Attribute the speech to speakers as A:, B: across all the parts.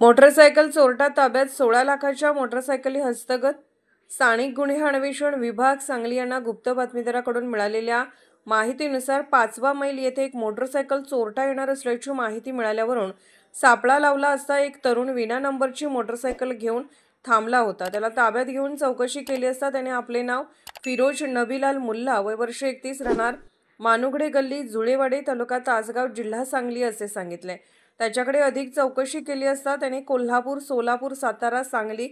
A: Motorcycle चोरटा ताब्यात 16 लाखाच्या मोटरसायकली हस्तगत। स्थानिक गुन्हे अन्वेषण विभाग सांगली यांना गुप्त बातमीदाराकडून मिळालेल्या माहितीनुसार 5वा मैल येथे एक मोटरसायकल चोरटा येणार असल्याची माहिती मिळाल्यावरून सापळा लावला असता एक तरुण विना नंबरची मोटरसायकल घेऊन थांबला होता। त्याला ताब्यात घेऊन चौकशी केली असता त्याने आपले नाव फिरोज नबीलाल मुल्ला वय वर्ष 31 राहणार मानुगडे गल्ली जुळेवाडे तालुका तासगाव जिल्हा सांगली असे सांगितले। त्याच्याकडे अधिक चौकशी केली असता त्याने कोल्हापूर, सोलापूर, सातारा, सांगली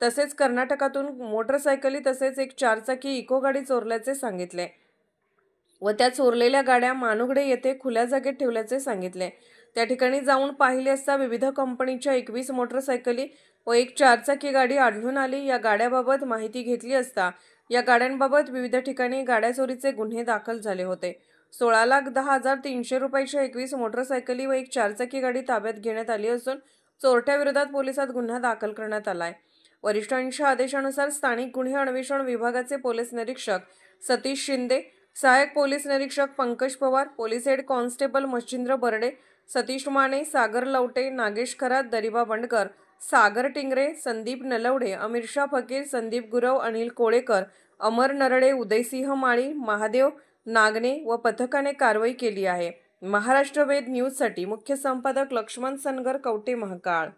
A: तसेच कर्नाटकातून मोटरसायकली तसेच एक 4चाकी इको गाडी चोरल्याचे सांगितले व त्या चोरलेल्या गाड्या मानुगडे येथे खुल्या जागेत ठेवल्याचे सांगितले। त्या ठिकाणी जाऊन पाहिले असता विविध कंपनीच्या 21 मोटरसायकली व एक 4चाकी गाडी आढळून आली। या गाड्याबाबत माहिती घेतली असता या गाड्यांबाबत विविध ठिकाणी गाड्या चोरीचे गुन्हे दाखल झाले होते। 16,10,300 रुपयाच्या 21 मोटरसायकली व एक 4चाकी गाडी ताब्यात घेण्यात आली असून चोरट्याविरोधात पोलिसात गुन्हा दाखल करण्यात आलाय। वरिष्ठांच्या आदेशानुसार स्थानिक गुन्हे अन्वेषण विभागाचे पोलीस निरीक्षक सतीश शिंदे, सहाय्यक पोलीस निरीक्षक Pankaj Pawar, police head constable Machhindra Barde, Satish Mane, Sagar Lavate, Nagesh Kharat, Dariba Bandkar, Sagar Tingre, Sandeep Nalawade, Amirsha Fakir, Sandeep Gurav, Anil Kolekar, अमर नरडे, उदयसिंह माळी, महादेव नागने व पथकाने कारवाई केली आहे। महाराष्ट्र वेद न्यूजसाठी मुख्य संपादक लक्ष्मण सनगर, कवठे महाकाळ।